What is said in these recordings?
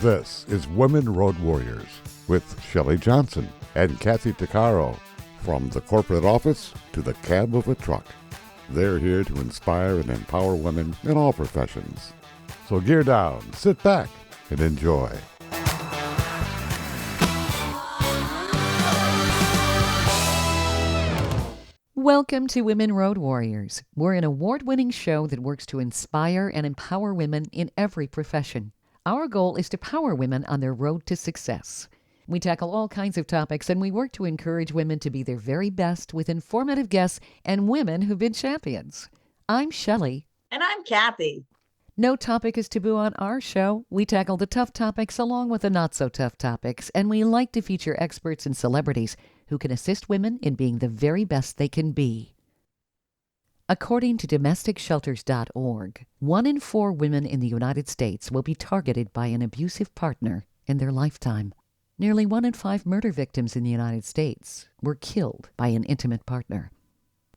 This is Women Road Warriors with Shelley Johnson and Kathy Tuccaro. From the corporate office to the cab of a truck, they're here to inspire and empower women in all professions. So gear down, sit back, and enjoy. Welcome to Women Road Warriors. We're an award-winning show that works to inspire and empower women in every profession. Our goal is to power women on their road to success. We tackle all kinds of topics, and we work to encourage women to be their very best with informative guests and women who've been champions. I'm Shelley. And I'm Kathy. No topic is taboo on our show. We tackle the tough topics along with the not-so-tough topics, and we like to feature experts and celebrities who can assist women in being the very best they can be. According to DomesticShelters.org, 1 in 4 women in the United States will be targeted by an abusive partner in their lifetime. Nearly 1 in 5 murder victims in the United States were killed by an intimate partner.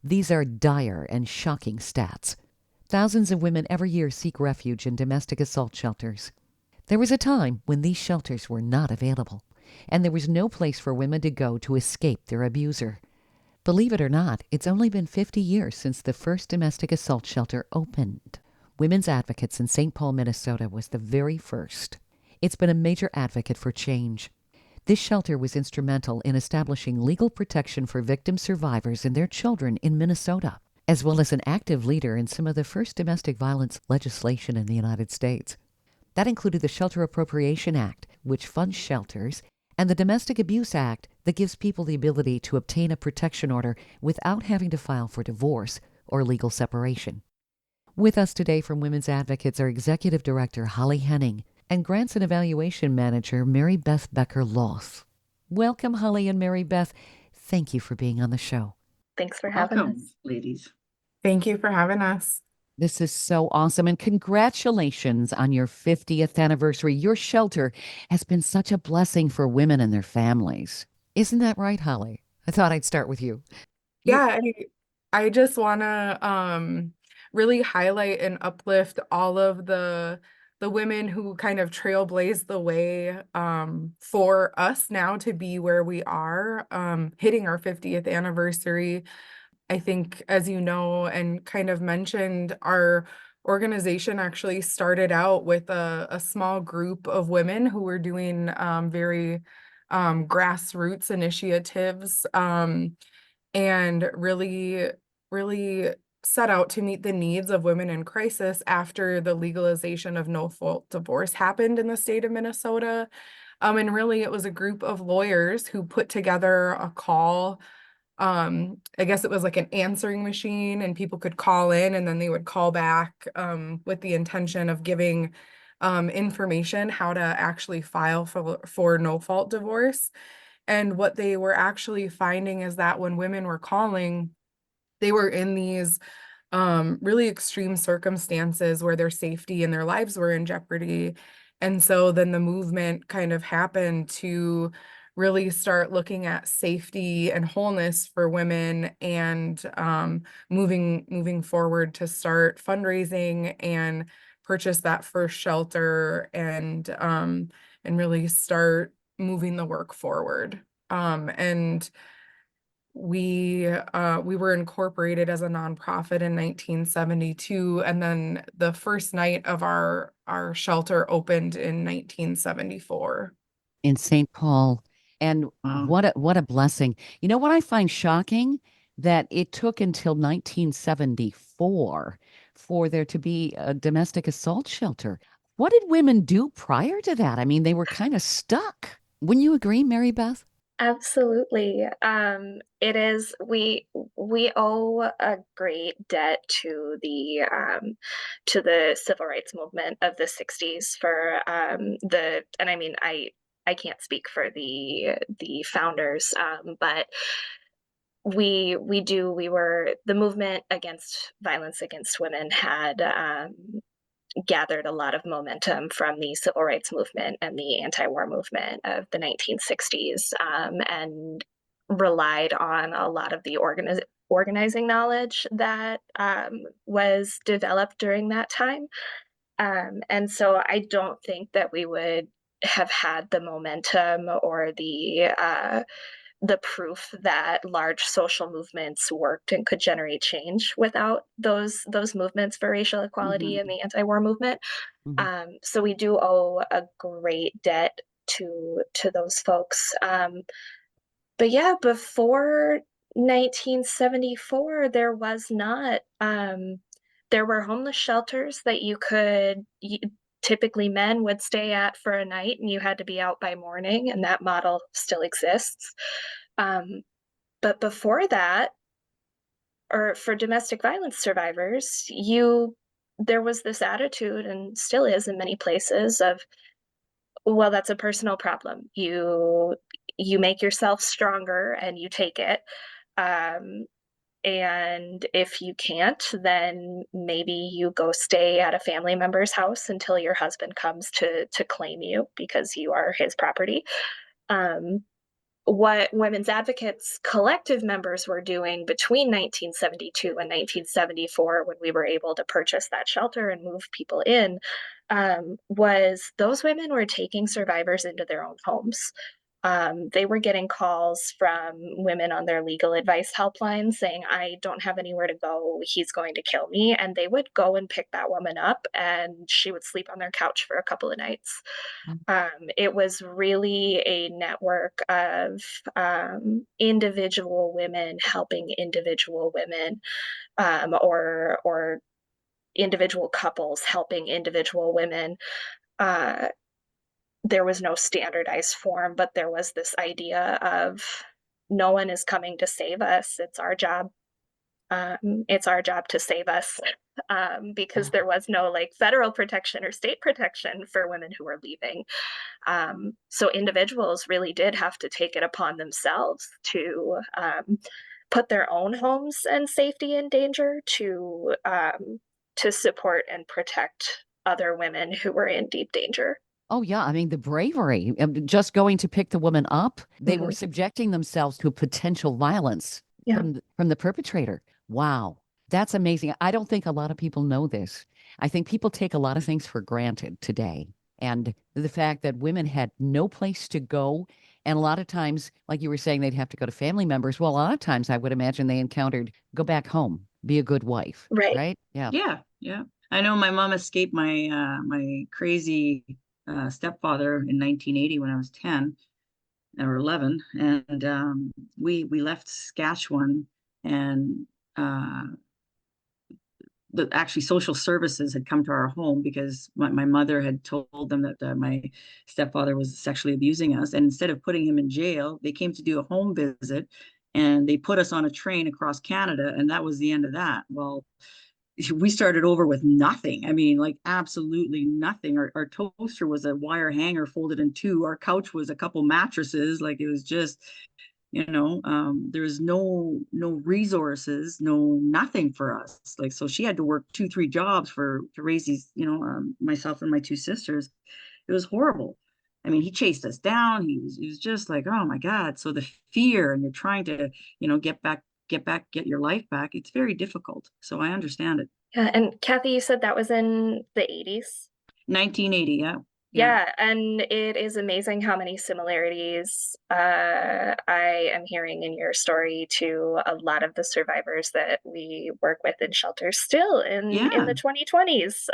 These are dire and shocking stats. Thousands of women every year seek refuge in domestic assault shelters. There was a time when these shelters were not available, and there was no place for women to go to escape their abuser. Believe it or not, it's only been 50 years since the first domestic assault shelter opened. Women's Advocates in St. Paul, Minnesota was the very first. It's been a major advocate for change. This shelter was instrumental in establishing legal protection for victim survivors and their children in Minnesota, as well as an active leader in some of the first domestic violence legislation in the United States. That included the Shelter Appropriation Act, which funds shelters, and the Domestic Abuse Act that gives people the ability to obtain a protection order without having to file for divorce or legal separation. With us today from Women's Advocates are Executive Director Holly Henning and Grants and Evaluation Manager Mary Beth Becker-Lauth. Welcome, Holly and Mary Beth. Thank you for being on the show. Thanks for having us, ladies. Thank you for having us. This is so awesome, and congratulations on your 50th anniversary. Your shelter has been such a blessing for women and their families. Isn't that right, Holly? I thought I'd start with you. Yeah, I just want to really highlight and uplift all of the women who kind of trailblazed the way for us now to be where we are, hitting our 50th anniversary. I think, as you know, and kind of mentioned, our organization actually started out with a small group of women who were doing very grassroots initiatives and really set out to meet the needs of women in crisis after the legalization of no-fault divorce happened in the state of Minnesota. And really, it was a group of lawyers who put together a call. I guess it was like an answering machine, and people could call in and then they would call back with the intention of giving information how to actually file for no-fault divorce. And what they were actually finding is that when women were calling, they were in these really extreme circumstances where their safety and their lives were in jeopardy. And so then the movement kind of happened to really start looking at safety and wholeness for women, and moving forward to start fundraising and purchase that first shelter, and really start moving the work forward. And we were incorporated as a nonprofit in 1972, and then the first night of our shelter opened in 1974 in St. Paul. And Wow. what a blessing. You know what I find shocking? That it took until 1974 for there to be a domestic assault shelter. What did women do prior to that? I mean, they were kind of stuck. Wouldn't you agree, Mary Beth? Absolutely. It is, we owe a great debt to the civil rights movement of the 60s for and I mean, I can't speak for the founders, but we were the movement against violence against women had gathered a lot of momentum from the civil rights movement and the anti-war movement of the 1960s, and relied on a lot of the organizing knowledge that was developed during that time. And so I don't think that we would have had the momentum or the proof that large social movements worked and could generate change without those movements for racial equality and the anti-war movement. So we do owe a great debt to those folks. But yeah, before 1974, there was not. There were homeless shelters that typically men would stay at for a night, and you had to be out by morning, and that model still exists. But before that, or for domestic violence survivors, there was this attitude, and still is in many places, of, well, that's a personal problem. You make yourself stronger and you take it. And if you can't, then maybe you go stay at a family member's house until your husband comes to claim you because you are his property. What women's advocates collective members were doing between 1972 and 1974, when we were able to purchase that shelter and move people in, was those women were taking survivors into their own homes. They were getting calls from women on their legal advice helpline saying, I don't have anywhere to go, he's going to kill me. And they would go and pick that woman up, and she would sleep on their couch for a couple of nights. It was really a network of individual women helping individual women, or individual couples helping individual women. There was no standardized form, but there was this idea of, no one is coming to save us. It's our job. It's our job to save us, because there was no like federal protection or state protection for women who were leaving. So individuals really did have to take it upon themselves to put their own homes and safety in danger to support and protect other women who were in deep danger. Oh, yeah. I mean, the bravery of just going to pick the woman up, they were subjecting themselves to potential violence from the perpetrator. Wow. That's amazing. I don't think a lot of people know this. I think people take a lot of things for granted today. And the fact that women had no place to go. And a lot of times, like you were saying, they'd have to go to family members. Well, a lot of times I would imagine they encountered, go back home, be a good wife. Right? Yeah. Yeah. I know my mom escaped my crazy stepfather in 1980 when I was 10 or 11, and we left Saskatchewan, and actually social services had come to our home because my mother had told them that my stepfather was sexually abusing us, and instead of putting him in jail, they came to do a home visit, and they put us on a train across Canada, and that was the end of that. Well, we started over with nothing. I mean, like absolutely nothing. Our toaster was a wire hanger folded in two. Our couch was a couple mattresses. Like it was just, there was no resources, nothing for us. Like, so she had to work 2-3 jobs to raise these, myself and my two sisters. It was horrible. I mean, he chased us down. He was just like, oh my God. So the fear, and you're trying to, get your life back. It's very difficult. So I understand it. Yeah. And Kathy, you said that was in the 80s? 1980, yeah. Yeah, and it is amazing how many similarities I am hearing in your story to a lot of the survivors that we work with in shelters still in the 2020s.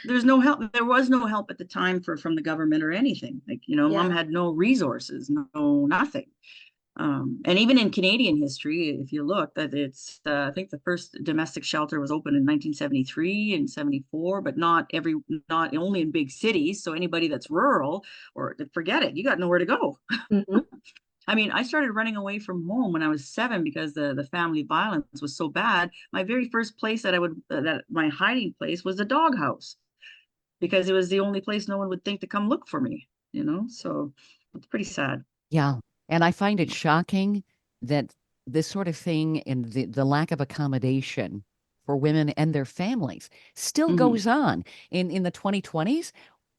There's no help. There was no help at the time from the government or anything. Like, mom had no resources, no nothing. And even in Canadian history, if you look, that it's I think the first domestic shelter was opened in 1973 and 74, but not only in big cities. So anybody that's rural, or forget it, you got nowhere to go. I mean, I started running away from home when I was 7 because the family violence was so bad. My very first place that my hiding place was the doghouse, because it was the only place no one would think to come look for me. So it's pretty sad. Yeah. And I find it shocking that this sort of thing and the lack of accommodation for women and their families still goes on in the 2020s.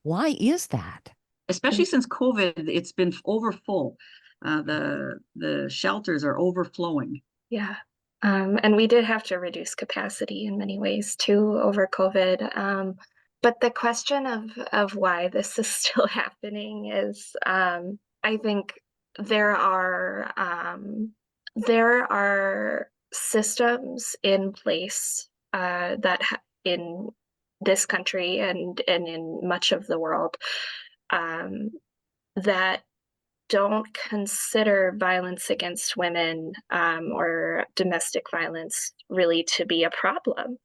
Why is that? Especially since COVID, it's been overfull. The shelters are overflowing. Yeah. And we did have to reduce capacity in many ways too over COVID. But the question of why this is still happening is, I think there are there are systems in place in this country and in much of the world, um, that don't consider violence against women, or domestic violence really to be a problem.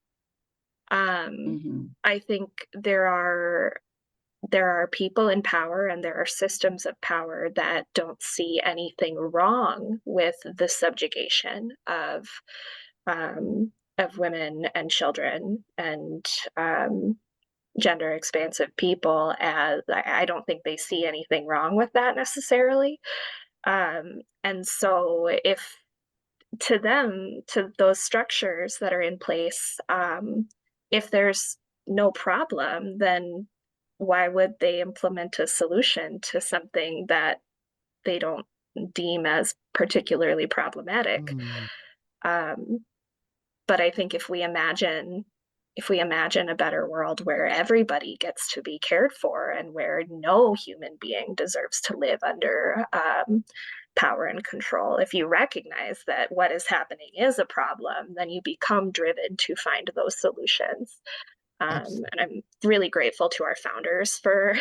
I think there are people in power and there are systems of power that don't see anything wrong with the subjugation of women and children and gender expansive people. As I don't think they see anything wrong with that necessarily. And so if to them, to those structures that are in place, if there's no problem, then why would they implement a solution to something that they don't deem as particularly problematic? Mm. Um, but I think if we imagine a better world where everybody gets to be cared for and where no human being deserves to live under power and control, if you recognize that what is happening is a problem, then you become driven to find those solutions. Abs- And I'm really grateful to our founders for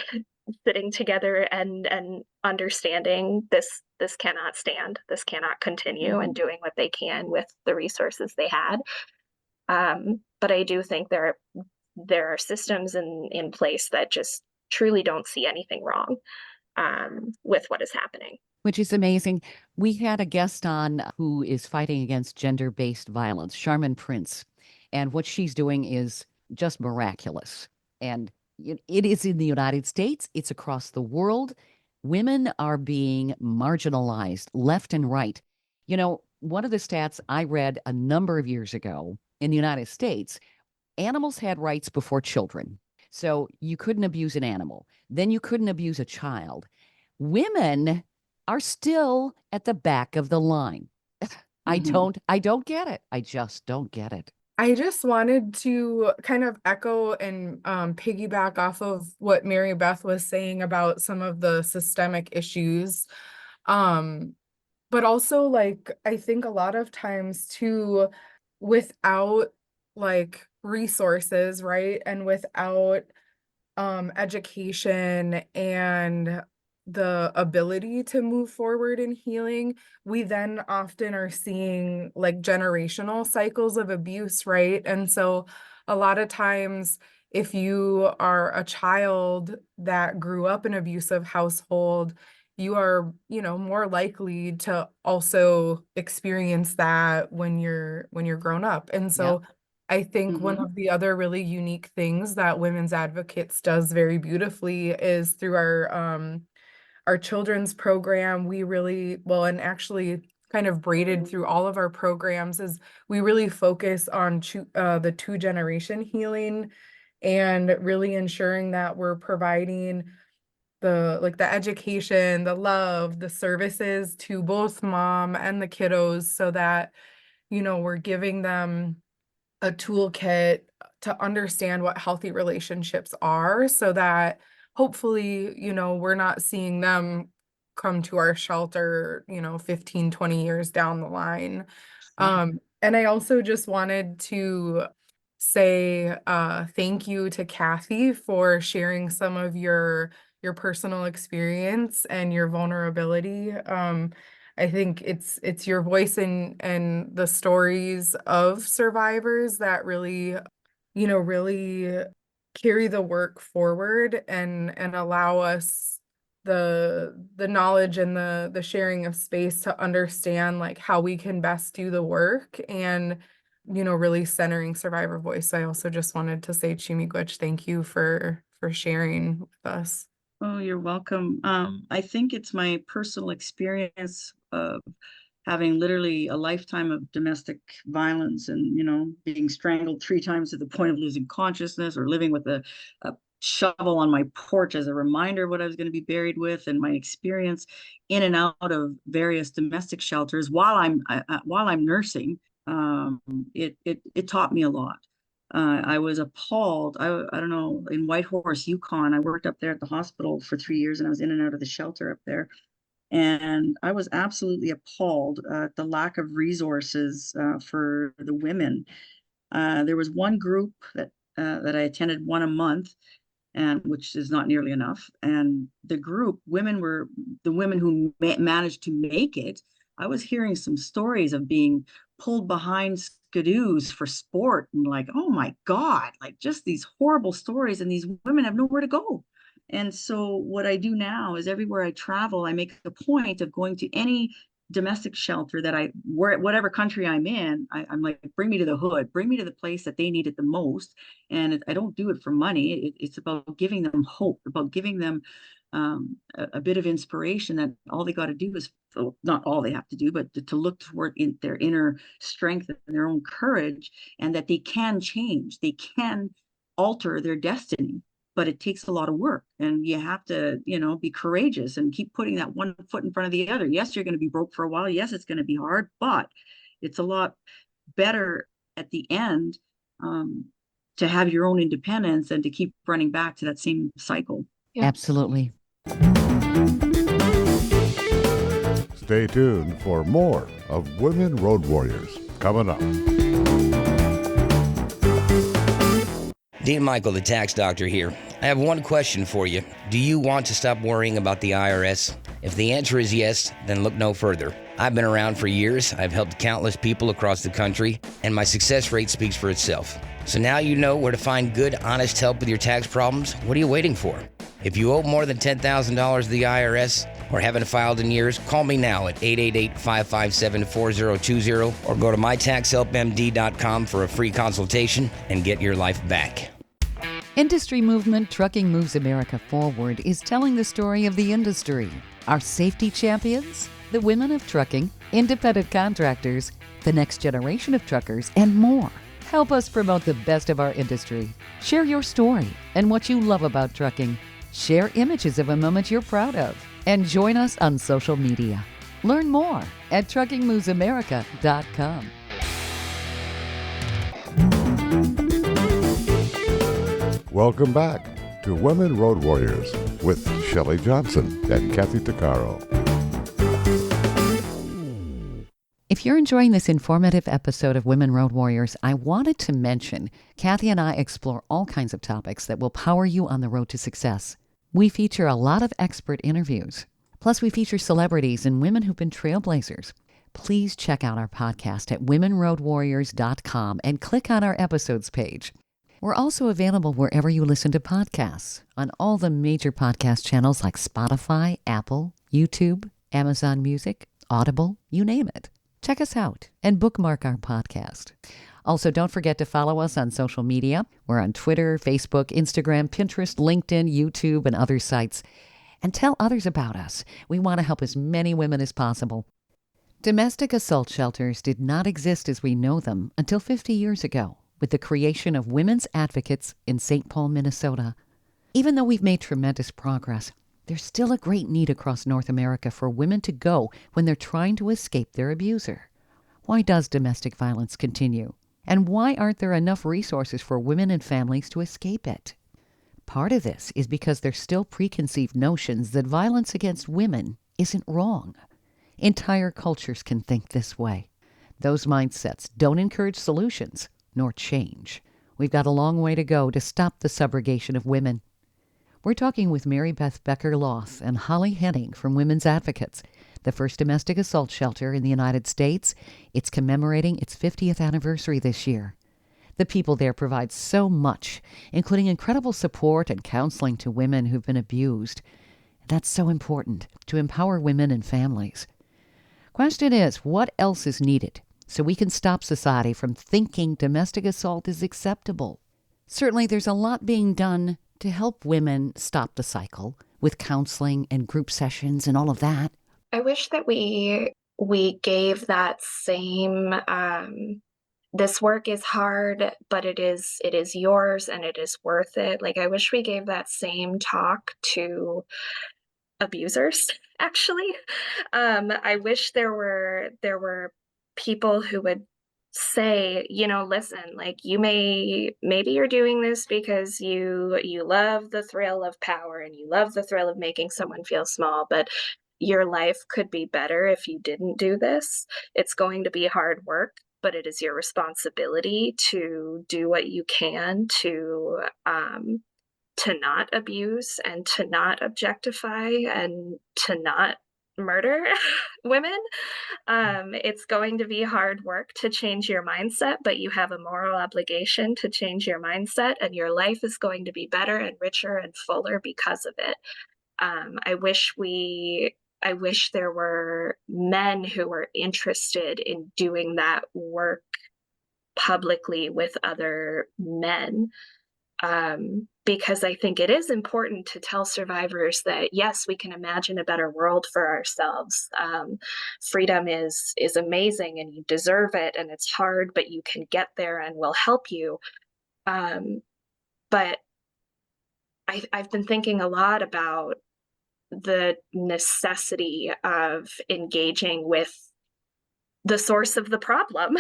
sitting together and understanding this cannot stand, this cannot continue, and doing what they can with the resources they had. But I do think there are systems in place that just truly don't see anything wrong with what is happening. Which is amazing. We had a guest on who is fighting against gender-based violence, Charmin Prince, and what she's doing is just miraculous. And it is in the United States, it's across the world. Women are being marginalized left and right. One of the stats I read a number of years ago in the United States, animals had rights before children. So you couldn't abuse an animal. Then you couldn't abuse a child. Women are still at the back of the line. I don't get it. I just don't get it. I just wanted to kind of echo and piggyback off of what Mary Beth was saying about some of the systemic issues. But also, like, I think a lot of times too, without like resources, right? And without education and the ability to move forward in healing, we then often are seeing like generational cycles of abuse, right? And so a lot of times, if you are a child that grew up in an abusive household, you are, more likely to also experience that when you're grown up. And Yep. so I think one of the other really unique things that Women's Advocates does very beautifully is through our children's program. We really, well, and actually kind of braided through all of our programs, is we really focus on the two-generation healing and really ensuring that we're providing the education, the love, the services to both mom and the kiddos, so that we're giving them a toolkit to understand what healthy relationships are, so that hopefully, we're not seeing them come to our shelter, 15, 20 years down the line. And I also just wanted to say thank you to Kathy for sharing some of your personal experience and your vulnerability. I think it's your voice and the stories of survivors that really carry the work forward and allow us the knowledge and the sharing of space to understand like how we can best do the work, and really centering survivor voice. I also just wanted to say, Chimigwich, thank you for sharing with us. Oh, you're welcome. I think it's my personal experience of having literally a lifetime of domestic violence and, being strangled 3 times to the point of losing consciousness, or living with a shovel on my porch as a reminder of what I was going to be buried with, and my experience in and out of various domestic shelters while I'm nursing. It taught me a lot. I was appalled. I don't know, in Whitehorse, Yukon. I worked up there at the hospital for 3 years, and I was in and out of the shelter up there. And I was absolutely appalled at the lack of resources for the women. There was one group that I attended, one a month, and which is not nearly enough. And the group, the women who managed to make it. I was hearing some stories of being pulled behind skidoos for sport, and like, oh my God, like just these horrible stories. And these women have nowhere to go. And so what I do now is everywhere I travel, I make a point of going to any domestic shelter whatever country I'm in. I'm like, bring me to the hood, bring me to the place that they need it the most. And I don't do it for money. It's about giving them hope, about giving them a bit of inspiration that all they got to do is, well, not all they have to do, but to look toward their inner strength and their own courage, and that they can change, they can alter their destiny. But it takes a lot of work, and you have to, be courageous and keep putting that one foot in front of the other. Yes, you're going to be broke for a while. Yes, it's going to be hard, but it's a lot better at the end, to have your own independence and to keep running back to that same cycle. Yeah. Absolutely. Stay tuned for more of Women Road Warriors coming up. Dean Michael, the tax doctor here. I have one question for you. Do you want to stop worrying about the IRS? If the answer is yes, then look no further. I've been around for years. I've helped countless people across the country, and my success rate speaks for itself. So now you know where to find good, honest help with your tax problems. What are you waiting for? If you owe more than $10,000 to the IRS or haven't filed in years, call me now at 888-557-4020 or go to mytaxhelpmd.com for a free consultation and get your life back. Industry movement Trucking Moves America Forward is telling the story of the industry. Our safety champions, the women of trucking, independent contractors, the next generation of truckers, and more. Help us promote the best of our industry. Share your story and what you love about trucking. Share images of a moment you're proud of. And join us on social media. Learn more at truckingmovesamerica.com. Welcome back to Women Road Warriors with Shelley Johnson and Kathy Tuccaro. If you're enjoying this informative episode of Women Road Warriors, I wanted to mention Kathy and I explore all kinds of topics that will power you on the road to success. We feature a lot of expert interviews. Plus, we feature celebrities and women who've been trailblazers. Please check out our podcast at womenroadwarriors.com and click on our episodes page. We're also available wherever you listen to podcasts, on all the major podcast channels like Spotify, Apple, YouTube, Amazon Music, Audible, you name it. Check us out and bookmark our podcast. Also, don't forget to follow us on social media. We're on Twitter, Facebook, Instagram, Pinterest, LinkedIn, YouTube, and other sites. And tell others about us. We want to help as many women as possible. Domestic assault shelters did not exist as we know them until 50 years ago, with the creation of Women's Advocates in St. Paul, Minnesota. Even though we've made tremendous progress, there's still a great need across North America for women to go when they're trying to escape their abuser. Why does domestic violence continue? And why aren't there enough resources for women and families to escape it? Part of this is because there's still preconceived notions that violence against women isn't wrong. Entire cultures can think this way. Those mindsets don't encourage solutions nor change. We've got a long way to go to stop the subrogation of women. We're talking with Mary Beth Becker-Lauth and Holly Henning from Women's Advocates, the first domestic assault shelter in the United States. It's commemorating its 50th anniversary this year. The people there provide so much, including incredible support and counseling to women who've been abused. That's so important, to empower women and families. Question is, what else is needed so we can stop society from thinking domestic assault is acceptable? Certainly, there's a lot being done to help women stop the cycle with counseling and group sessions and all of that. I wish that we gave that same this work is hard, but it is yours and it is worth it. Like, I wish we gave that same talk to abusers, actually. I wish there were people who would say, listen, like maybe you're doing this because you love the thrill of power and you love the thrill of making someone feel small, but your life could be better if you didn't do this. It's going to be hard work, but it is your responsibility to do what you can to not abuse and to not objectify and to not murder women. It's going to be hard work to change your mindset, but you have a moral obligation to change your mindset, and your life is going to be better and richer and fuller because of it. I wish there were men who were interested in doing that work publicly with other men, because I think it is important to tell survivors that, yes, we can imagine a better world for ourselves. Freedom is amazing and you deserve it, and it's hard, but you can get there and we'll help you. But I've been thinking a lot about the necessity of engaging with the source of the problem.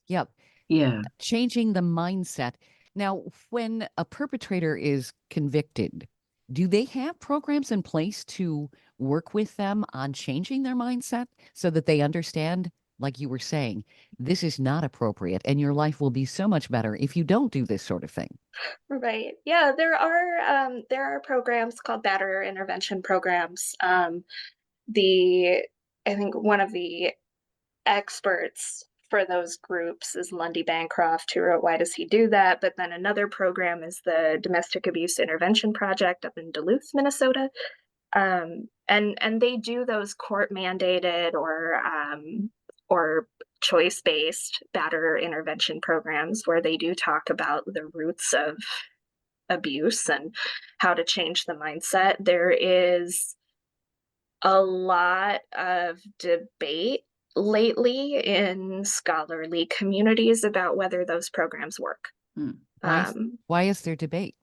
Yep. Yeah. Changing the mindset. Now, when a perpetrator is convicted, do they have programs in place to work with them on changing their mindset so that they understand, like you were saying, this is not appropriate and your life will be so much better if you don't do this sort of thing? Right. Yeah, there are programs called batterer intervention programs. The I think one of the experts for those groups is Lundy Bancroft, who wrote Why Does He Do That? But then another program is the Domestic Abuse Intervention Project up in Duluth, Minnesota. And they do those court mandated or choice based batterer intervention programs where they do talk about the roots of abuse and how to change the mindset. There is a lot of debate lately in scholarly communities about whether those programs work. Why is there debate?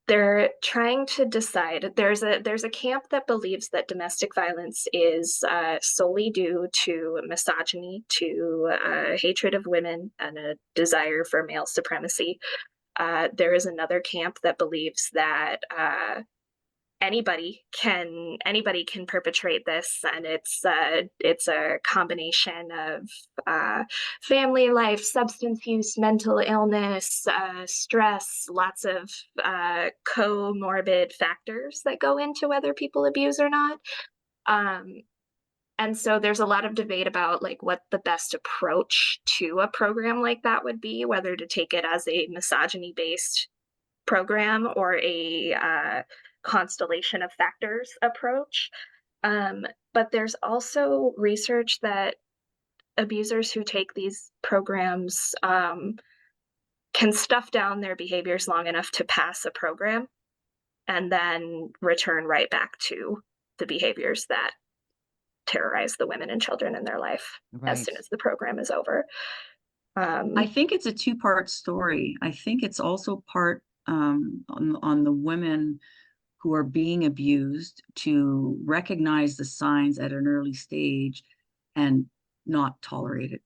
They're trying to decide. There's a camp that believes that domestic violence is solely due to misogyny, to hatred of women, and a desire for male supremacy. There is another camp that believes that anybody can perpetrate this, and it's a combination of family life, substance use, mental illness, stress, lots of comorbid factors that go into whether people abuse or not. And so there's a lot of debate about like what the best approach to a program like that would be, whether to take it as a misogyny based program or a constellation of factors approach. But there's also research that abusers who take these programs can stuff down their behaviors long enough to pass a program and then return right back to the behaviors that terrorize the women and children in their life as soon as the program is over. I think it's a two-part story. I think it's also part on the women who are being abused to recognize the signs at an early stage and not tolerate it.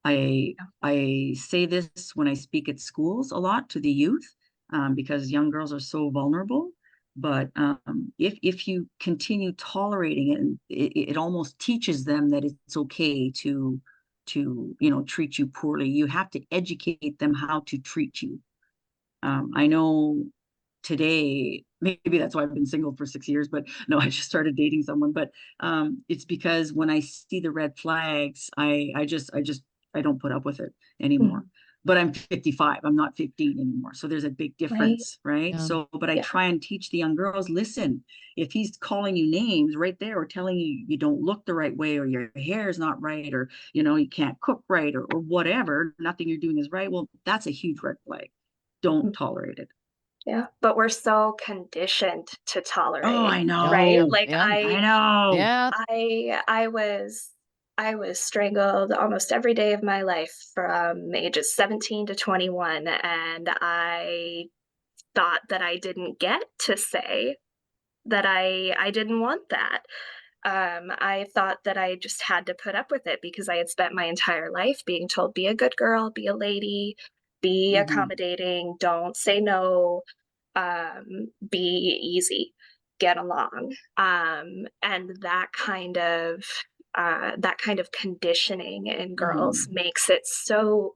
I say this when I speak at schools a lot to the youth, because young girls are so vulnerable. But if you continue tolerating it, it almost teaches them that it's okay to treat you poorly. You have to educate them how to treat you. I know today, maybe that's why I've been single for 6 years, but no, I just started dating someone. But it's because when I see the red flags, I don't put up with it anymore. Mm-hmm. But I'm 55. I'm not 15 anymore. So there's a big difference, right? Yeah. So, but I try and teach the young girls, listen, if he's calling you names right there or telling you you don't look the right way or your hair is not right or, you can't cook right or whatever, nothing you're doing is right. Well, that's a huge red flag. Don't tolerate it. Yeah, but we're so conditioned to tolerate. Oh, I know. Right? Like I know. Yeah. I was strangled almost every day of my life from ages 17 to 21, and I thought that I didn't get to say that I didn't want that. I thought that I just had to put up with it because I had spent my entire life being told, be a good girl, be a lady, be Mhm. accommodating, don't say no, be easy, get along. And that kind of conditioning in girls Mhm. makes it so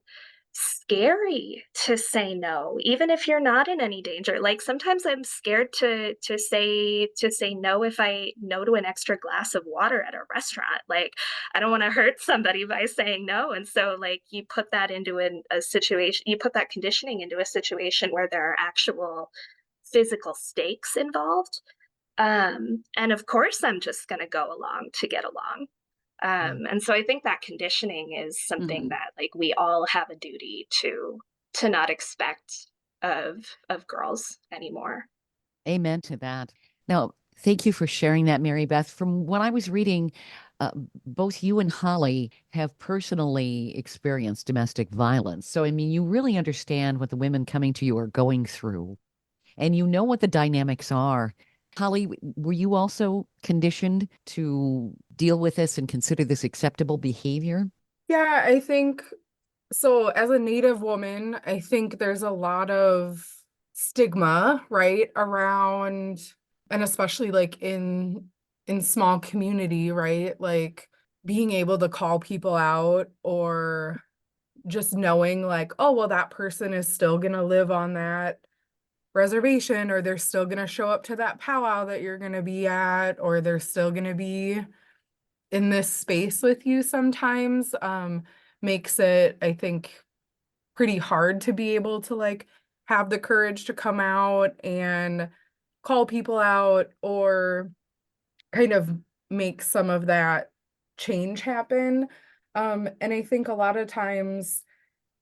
scary to say no, even if you're not in any danger. Like sometimes I'm scared to say no if I no to an extra glass of water at a restaurant. Like I don't want to hurt somebody by saying no. And so like you put that into a situation, you put that conditioning into a situation where there are actual physical stakes involved. And of course I'm just gonna go along to get along. And so I think that conditioning is something Mhm. that like we all have a duty to not expect of girls anymore. Amen to that. Now, thank you for sharing that, Mary Beth. From what I was reading, uh, both you and Holly have personally experienced domestic violence. So, I mean, you really understand what the women coming to you are going through, and you know what the dynamics are. Holly, were you also conditioned to deal with this and consider this acceptable behavior? Yeah, I think so. As a Native woman, I think there's a lot of stigma, right, around, and especially like in small community, right? Like being able to call people out or just knowing like, oh, well, that person is still gonna live on that reservation, or they're still gonna show up to that powwow that you're gonna be at, or they're still gonna be in this space with you sometimes, makes it, I think, pretty hard to be able to like have the courage to come out and call people out or kind of make some of that change happen. And I think a lot of times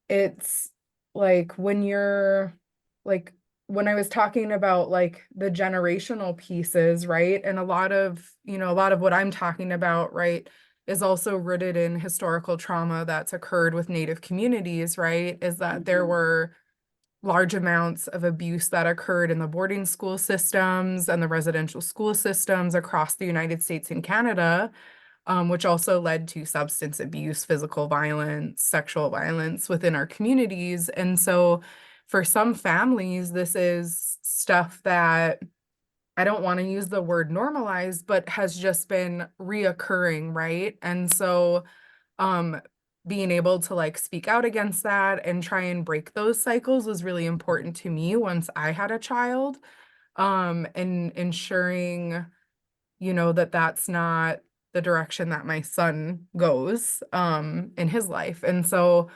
it's like when you're like when I was talking about like the generational pieces, right? And a lot of, a lot of what I'm talking about, right, is also rooted in historical trauma that's occurred with Native communities, right? Is that there Mhm. were large amounts of abuse that occurred in the boarding school systems and the residential school systems across the United States and Canada, which also led to substance abuse, physical violence, sexual violence within our communities. And so for some families, this is stuff that I don't want to use the word normalized, but has just been reoccurring, right? And so um being able to like speak out against that and try and break those cycles was really important to me once I had a child. And ensuring that that's not the direction that my son goes in his life. And so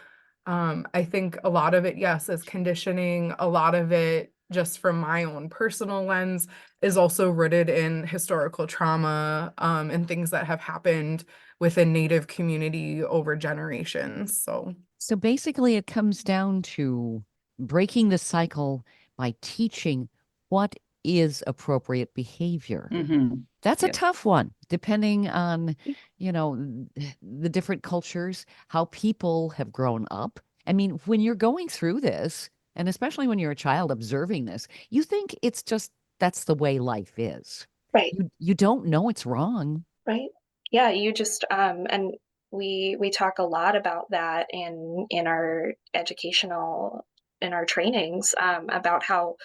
I think a lot of it, yes, is conditioning. A lot of it, just from my own personal lens, is also rooted in historical trauma and things that have happened within Native community over generations. So, So basically, it comes down to breaking the cycle by teaching what is appropriate behavior. Mhm. That's a Yes. tough one, depending on, the different cultures, how people have grown up. I mean, when you're going through this, and especially when you're a child observing this, you think it's just that's the way life is. Right. You don't know it's wrong. Right. Yeah, you just and we talk a lot about that in our educational in our trainings about how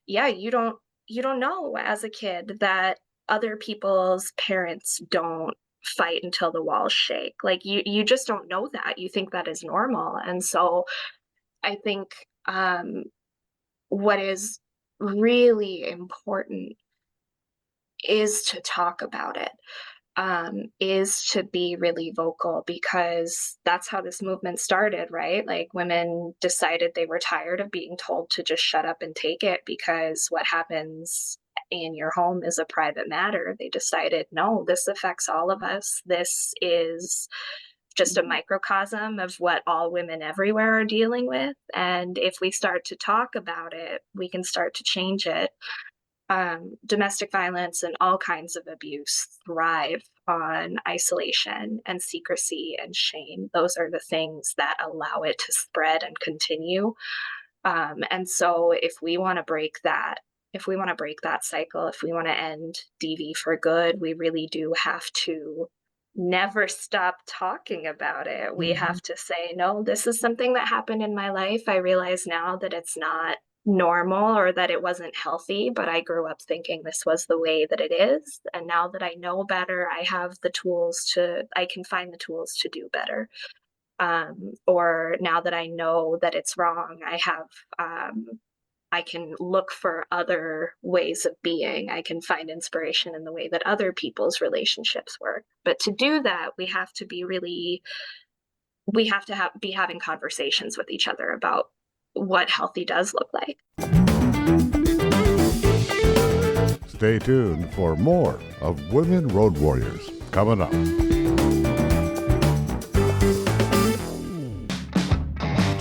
yeah, you don't know as a kid that other people's parents don't fight until the walls shake. Like you just don't know that. You think that is normal. And so I think what is really important is to talk about it, is to be really vocal because that's how this movement started, right? Like women decided they were tired of being told to just shut up and take it because what happens in your home is a private matter. They decided, no, this affects all of us. This is just a Mhm. microcosm of what all women everywhere are dealing with. And if we start to talk about it, we can start to change it. Domestic violence and all kinds of abuse thrive on isolation and secrecy and shame. Those are the things that allow it to spread and continue. And so, if we want to break that, if we want to break that cycle, if we want to end DV for good, we really do have to never stop talking about it. We have to say, no, this is something that happened in my life. I realize now that it's not normal or that it wasn't healthy, but I grew up thinking this was the way that it is. And now that I know better, I can find the tools to do better. Or now that I know that it's wrong, I can look for other ways of being. I can find inspiration in the way that other people's relationships work. But to do that, we have to be having conversations with each other about what healthy does look like. Stay tuned for more of Women Road Warriors coming up.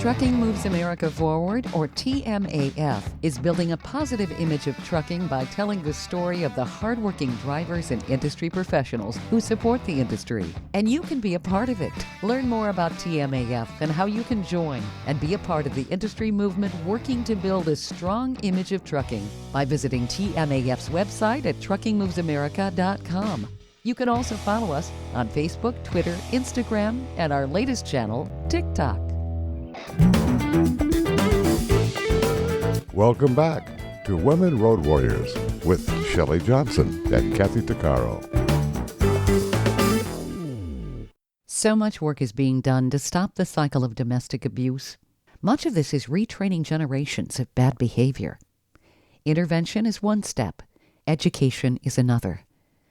Trucking Moves America Forward, or TMAF, is building a positive image of trucking by telling the story of the hardworking drivers and industry professionals who support the industry. And you can be a part of it. Learn more about TMAF and how you can join and be a part of the industry movement working to build a strong image of trucking by visiting TMAF's website at truckingmovesamerica.com. You can also follow us on Facebook, Twitter, Instagram, and our latest channel, TikTok. Welcome back to Women Road Warriors with Shelley Johnson and Kathy Tuccaro. So much work is being done to stop the cycle of domestic abuse. Much of this is retraining generations of bad behavior. Intervention is one step. Education is another.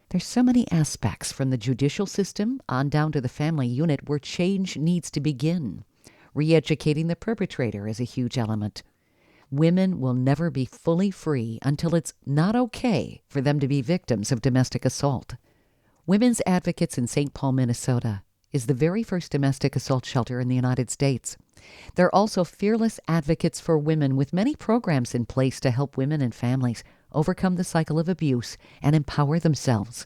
There's so many aspects from the judicial system on down to the family unit where change needs to begin. Re-educating the perpetrator is a huge element. Women will never be fully free until it's not okay for them to be victims of domestic assault. Women's Advocates in St. Paul, Minnesota is the very first domestic assault shelter in the United States. They're also fearless advocates for women with many programs in place to help women and families overcome the cycle of abuse and empower themselves.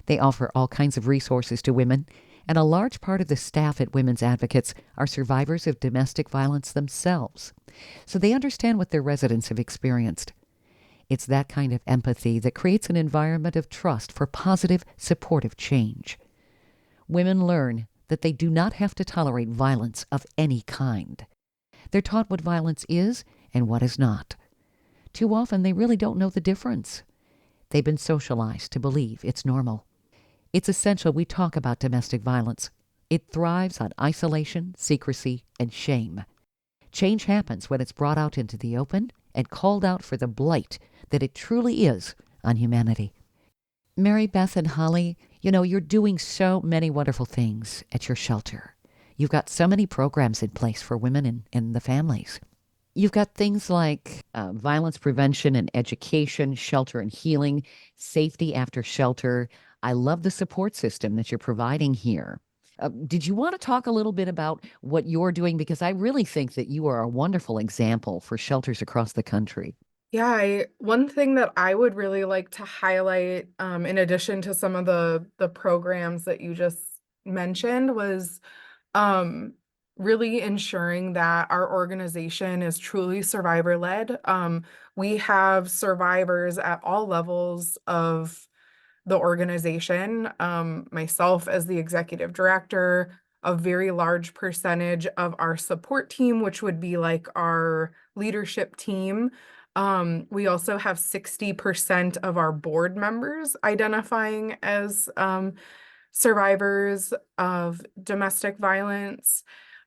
They offer all kinds of resources to women, and a large part of the staff at Women's Advocates are survivors of domestic violence themselves, so they understand what their residents have experienced. It's that kind of empathy that creates an environment of trust for positive, supportive change. Women learn that they do not have to tolerate violence of any kind. They're taught what violence is and what is not. Too often, they really don't know the difference. They've been socialized to believe it's normal. It's essential we talk about domestic violence. It thrives on isolation, secrecy, and shame. Change happens when it's brought out into the open and called out for the blight that it truly is on humanity. Mary Beth and Holly, you're doing so many wonderful things at your shelter. You've got so many programs in place for women and the families. You've got things like violence prevention and education, shelter and healing, safety after shelter. I love the support system that you're providing here. Did you want to talk a little bit about what you're doing? Because I really think that you are a wonderful example for shelters across the country. Yeah, one thing that I would really like to highlight, in addition to some of the programs that you just mentioned, was really ensuring that our organization is truly survivor-led. We have survivors at all levels of the organization. Myself as the executive director, a very large percentage of our support team, which would be like our leadership team. We also have 60% of our board members identifying as survivors of domestic violence.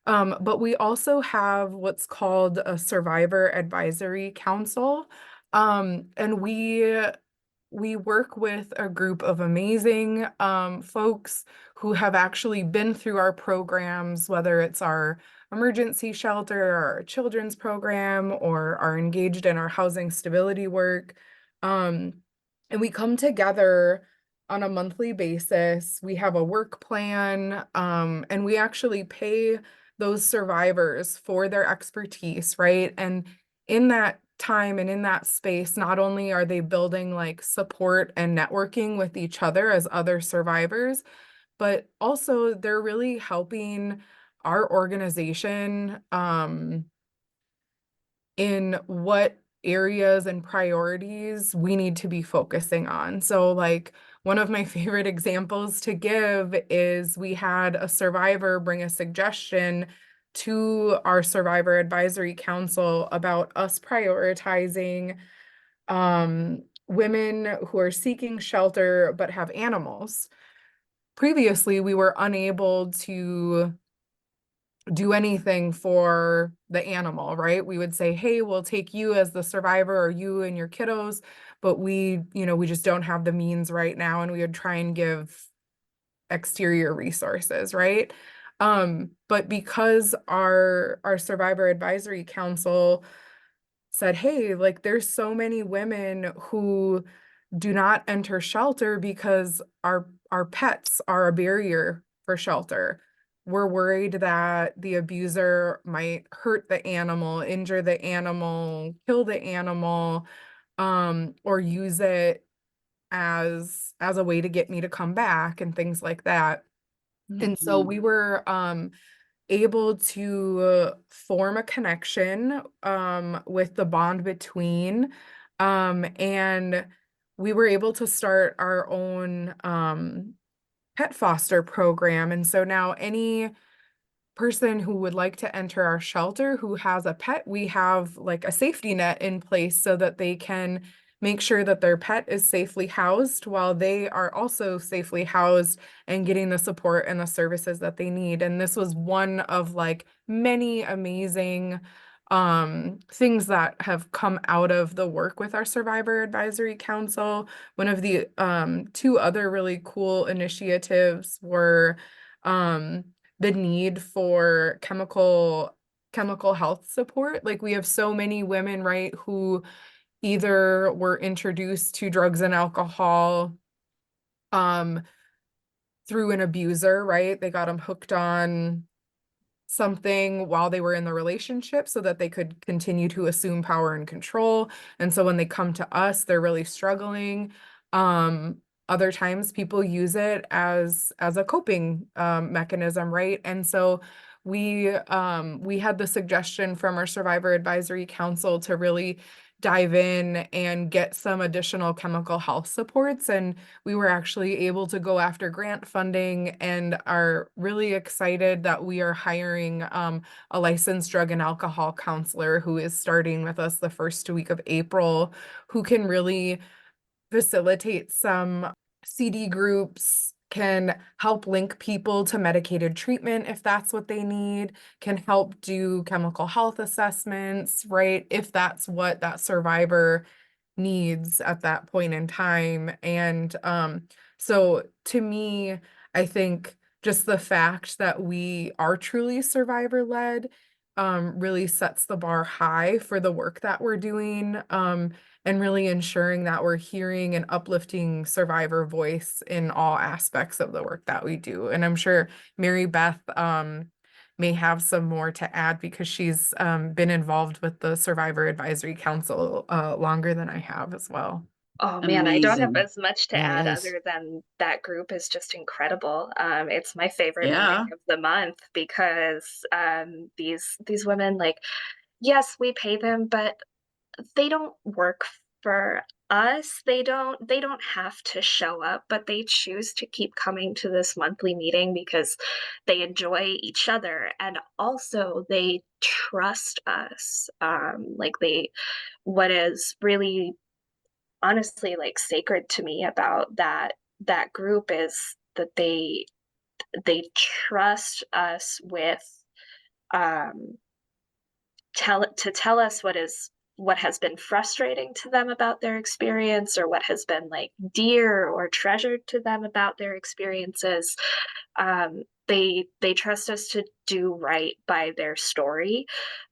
But we also have what's called a Survivor Advisory Council. And we work with a group of amazing folks who have actually been through our programs, whether it's our emergency shelter or our children's program or are engaged in our housing stability work. And we come together on a monthly basis. We have a work plan, and we actually pay those survivors for their expertise, right? And in that time and in that space, not only are they building like support and networking with each other as other survivors, but also they're really helping our organization in what areas and priorities we need to be focusing on. So like one of my favorite examples to give is we had a survivor bring a suggestion to our Survivor Advisory Council about us prioritizing women who are seeking shelter but have animals. Previously, we were unable to do anything for the animal, right? We would say, hey, we'll take you as the survivor or you and your kiddos, but we just don't have the means right now, and we would try and give exterior resources, right? But because our Survivor Advisory Council said, hey, like there's so many women who do not enter shelter because our pets are a barrier for shelter. We're worried that the abuser might hurt the animal, injure the animal, kill the animal, or use it as a way to get me to come back and things like that. And so we were able to form a connection with the bond between, and we were able to start our own pet foster program. And so now any person who would like to enter our shelter who has a pet, we have like a safety net in place so that they can make sure that their pet is safely housed while they are also safely housed and getting the support and the services that they need. And this was one of like many amazing things that have come out of the work with our Survivor Advisory Council. One of the two other really cool initiatives were the need for chemical health support. Like we have so many women, right, who either were introduced to drugs and alcohol through an abuser, right? They got them hooked on something while they were in the relationship so that they could continue to assume power and control. And so when they come to us, they're really struggling. Other times people use it as a coping mechanism, right? And so we had the suggestion from our Survivor Advisory Council to really dive in and get some additional chemical health supports. And we were actually able to go after grant funding and are really excited that we are hiring a licensed drug and alcohol counselor who is starting with us the first week of April, who can really facilitate some CD groups, can help link people to medicated treatment if that's what they need, can help do chemical health assessments, right? If that's what that survivor needs at that point in time. And so to me, I think just the fact that we are truly survivor led really sets the bar high for the work that we're doing, and really ensuring that we're hearing and uplifting survivor voice in all aspects of the work that we do. And I'm sure Mary Beth may have some more to add because she's been involved with the Survivor Advisory Council longer than I have as well. Oh man, I don't have Amazing. as much to Yeah, add it is. other than that group is just incredible. It's my favorite Yeah. meeting of the month because these women, like, yes, we pay them, but they don't work for us. They don't have to show up, but they choose to keep coming to this monthly meeting because they enjoy each other and also they trust us. Like what is really honestly like sacred to me about that group is that they trust us with um tell us what has been frustrating to them about their experience or what has been like dear or treasured to them about their experiences. They trust us to do right by their story,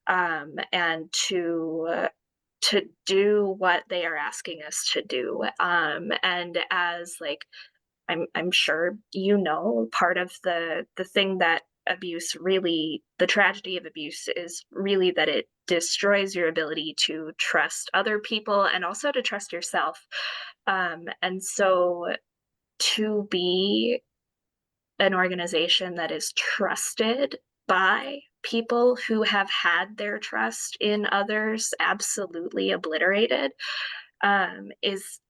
and to do what they are asking us to do. And as like I'm sure part of the thing that abuse really the tragedy of abuse is really that it destroys your ability to trust other people and also to trust yourself. And so to be an organization that is trusted by people who have had their trust in others absolutely obliterated, is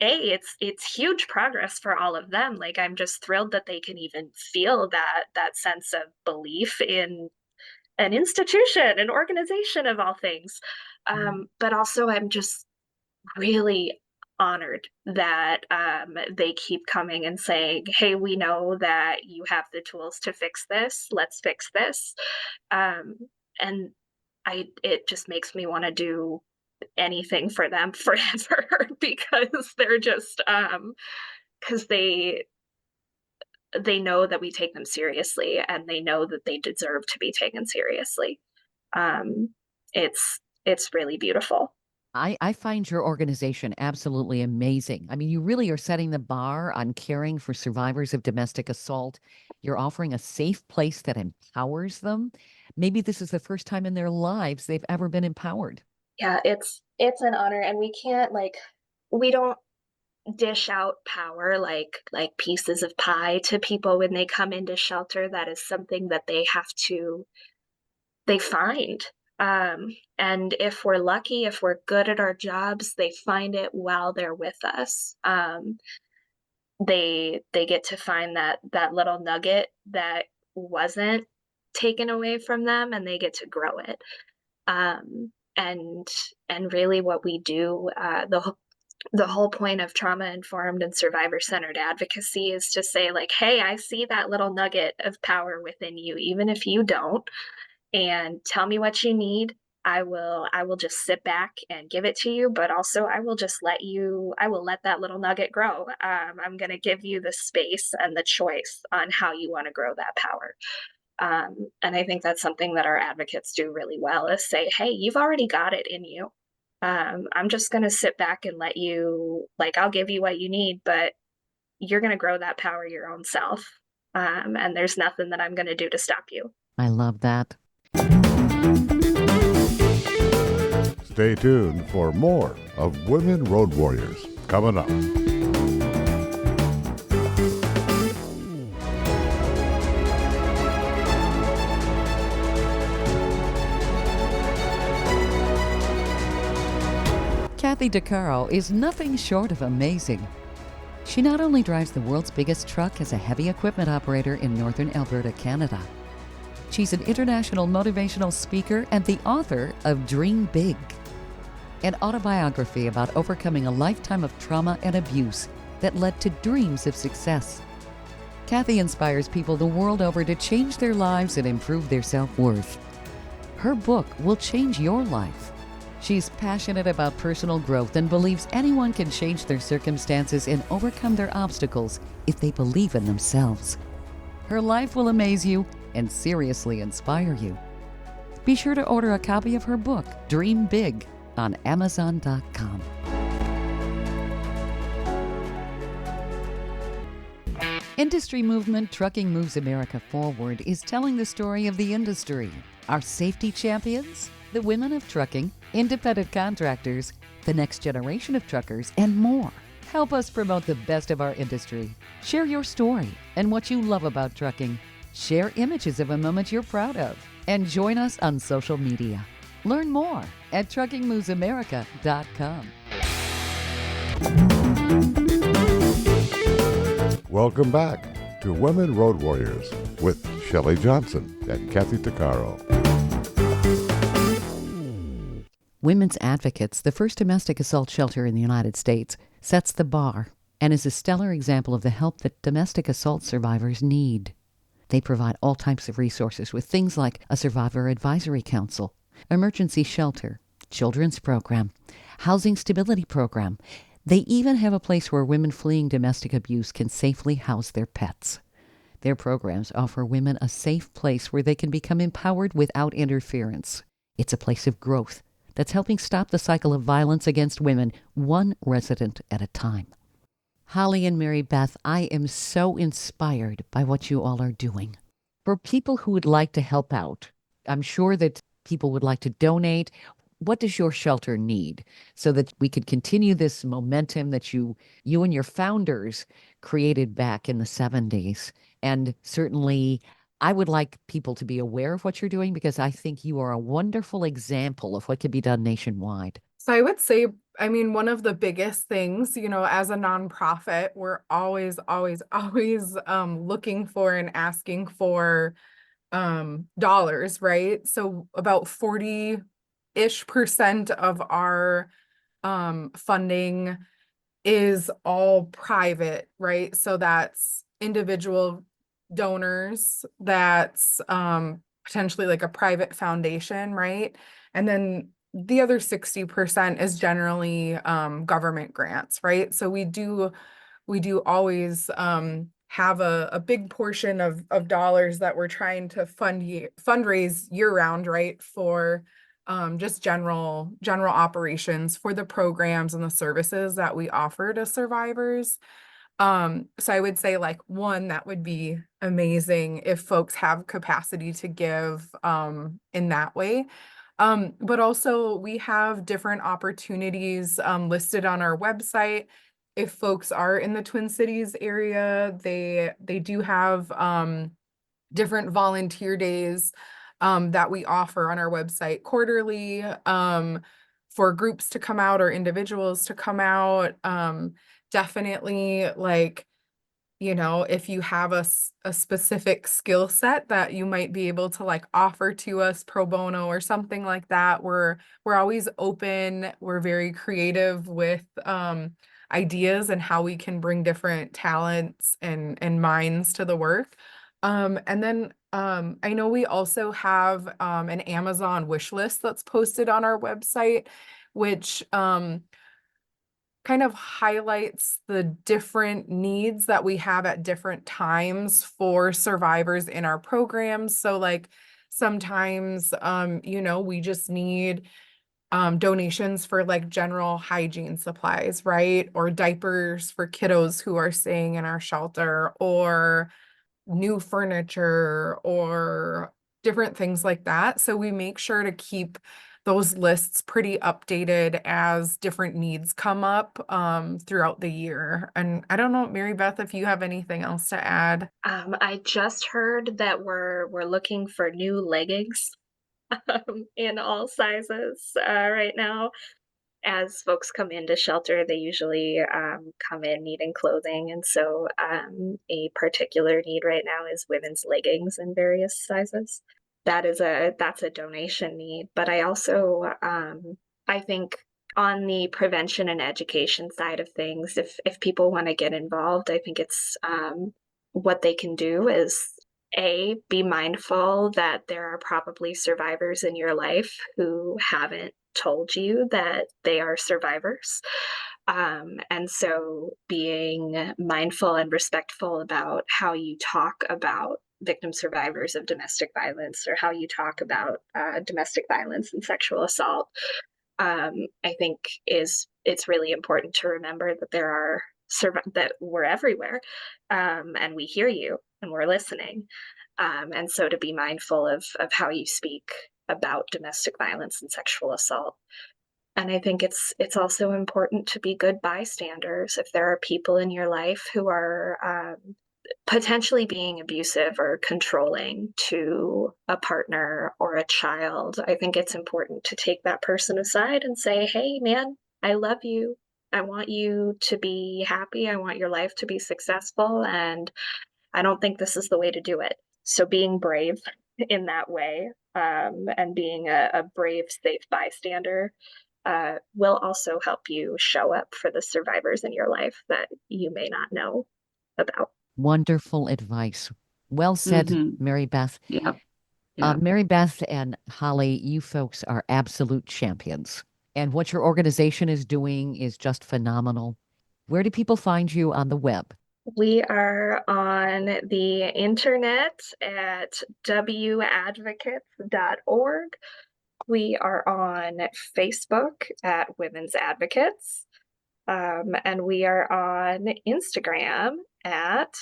it's huge progress for all of them. Like, I'm just thrilled that they can even feel that sense of belief in an institution, an organization of all things. But also, I'm just really honored that they keep coming and saying, "Hey, we know that you have the tools to fix this. Let's fix this." Um, and it just makes me want to do anything for them forever because they're just because they know that we take them seriously, and they know that they deserve to be taken seriously. Um, it's really beautiful. I find your organization absolutely amazing. I mean, you really are setting the bar on caring for survivors of domestic assault. You're offering a safe place that empowers them. Maybe this is the first time in their lives they've ever been empowered. Yeah, it's an honor, and we don't dish out power like pieces of pie to people when they come into shelter. That is something that they find. And if we're lucky, if we're good at our jobs, they find it while they're with us. They get to find that little nugget that wasn't taken away from them, and they get to grow it. And really, what we do, the whole point of trauma informed and survivor centered advocacy is to say, like, hey, I see that little nugget of power within you, even if you don't, and tell me what you need. I will just sit back and give it to you, but also I will let that little nugget grow. I'm going to give you the space and the choice on how you want to grow that power. And I think that's something that our advocates do really well, is say, hey, you've already got it in you. I'm just going to sit back and let you, like, I'll give you what you need, but you're going to grow that power your own self. And there's nothing that I'm going to do to stop you. I love that. Stay tuned for more of Women Road Warriors coming up. Kathy Tuccaro is nothing short of amazing. She not only drives the world's biggest truck as a heavy equipment operator in northern Alberta, Canada. She's an international motivational speaker and the author of Dream Big, an autobiography about overcoming a lifetime of trauma and abuse that led to dreams of success. Kathy inspires people the world over to change their lives and improve their self-worth. Her book will change your life. She's passionate about personal growth and believes anyone can change their circumstances and overcome their obstacles if they believe in themselves. Her life will amaze you and seriously inspire you. Be sure to order a copy of her book, Dream Big, on Amazon.com. Industry movement Trucking Moves America Forward is telling the story of the industry, our safety champions, the women of trucking, independent contractors, the next generation of truckers, and more. Help us promote the best of our industry. Share your story and what you love about trucking. Share images of a moment you're proud of. And join us on social media. Learn more at truckingmovesamerica.com. Welcome back to Women Road Warriors with Shelley Johnson and Kathy Tuccaro. Women's Advocates, the first domestic assault shelter in the United States, sets the bar and is a stellar example of the help that domestic assault survivors need. They provide all types of resources with things like a survivor advisory council, emergency shelter, children's program, housing stability program. They even have a place where women fleeing domestic abuse can safely house their pets. Their programs offer women a safe place where they can become empowered without interference. It's a place of growth that's helping stop the cycle of violence against women, one resident at a time. Holly and Mary Beth, I am so inspired by what you all are doing. For people who would like to help out, I'm sure that people would like to donate. What does your shelter need so that we could continue this momentum that you and your founders created back in the 70s? And certainly I would like people to be aware of what you're doing because I think you are a wonderful example of what can be done nationwide. So I would say, I mean, one of the biggest things, as a nonprofit, we're always, always, always looking for and asking for dollars, right? So about 40-ish% of our funding is all private, right? So that's individual donors, that's potentially like a private foundation, right? And then the other 60% is generally government grants, right? So we do always have a big portion of dollars that we're trying to fundraise year round, right? For just general operations for the programs and the services that we offer to survivors. So I would say like one, that would be amazing if folks have capacity to give in that way. But also we have different opportunities listed on our website. If folks are in the Twin Cities area, they do have different volunteer days that we offer on our website quarterly for groups to come out or individuals to come out. Definitely, like, if you have a specific skill set that you might be able to like offer to us pro bono or something like that, we're always open. We're very creative with ideas and how we can bring different talents and minds to the work. And then I know we also have an Amazon wish list that's posted on our website, which kind of highlights the different needs that we have at different times for survivors in our programs. So like sometimes, we just need donations for like general hygiene supplies, right? Or diapers for kiddos who are staying in our shelter, or new furniture, or different things like that. So we make sure to keep those lists pretty updated as different needs come up throughout the year. And I don't know, Mary Beth, if you have anything else to add. I just heard that we're looking for new leggings in all sizes right now. As folks come into shelter, they usually come in needing clothing, and so a particular need right now is women's leggings in various sizes. That's a donation need. But I also I think on the prevention and education side of things, if people want to get involved, I think it's what they can do is be mindful that there are probably survivors in your life who haven't told you that they are survivors. And so being mindful and respectful about how you talk about victim survivors of domestic violence, or how you talk about domestic violence and sexual assault, I think it's really important to remember that there are that we're everywhere, and we hear you and we're listening. And so to be mindful of how you speak about domestic violence and sexual assault. And I think it's also important to be good bystanders. If there are people in your life who are potentially being abusive or controlling to a partner or a child, I think it's important to take that person aside and say, hey, man, I love you. I want you to be happy. I want your life to be successful. And I don't think this is the way to do it. So being brave in that way, and being a brave, safe bystander will also help you show up for the survivors in your life that you may not know about. Wonderful advice. Well said, Mary Beth. Yep. Yeah. Mary Beth and Holly, you folks are absolute champions. And what your organization is doing is just phenomenal. Where do people find you on the web? We are on the internet atwadvocates.org. We are on Facebook at Women's Advocates. And we are on Instagram at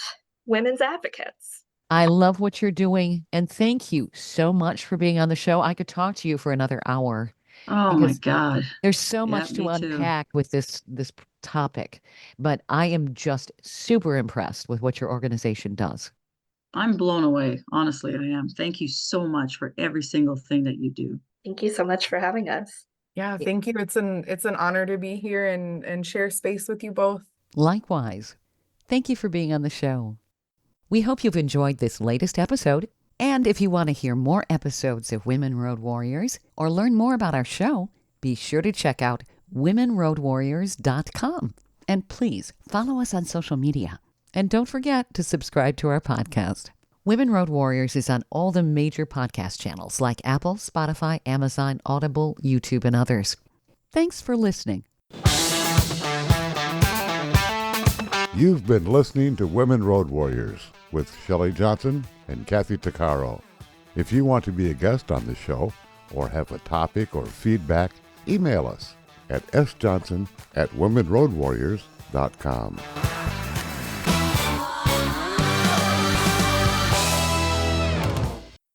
Women's Advocates. I love what you're doing. And thank you so much for being on the show. I could talk to you for another hour. Oh my God. There's so Yeah, much to me too. unpack with this topic. But I am just super impressed with what your organization does. I'm blown away. Honestly, I am. Thank you so much for every single thing that you do. Thank you so much for having us. Yeah, thank you. It's an honor to be here and share space with you both. Likewise. Thank you for being on the show. We hope you've enjoyed this latest episode. And if you want to hear more episodes of Women Road Warriors or learn more about our show, be sure to check out womenroadwarriors.com. And please follow us on social media. And don't forget to subscribe to our podcast. Women Road Warriors is on all the major podcast channels like Apple, Spotify, Amazon, Audible, YouTube, and others. Thanks for listening. You've been listening to Women Road Warriors with Shelley Johnson and Kathy Tuccaro. If you want to be a guest on the show or have a topic or feedback, email us at sjohnson@womenroadwarriors.com.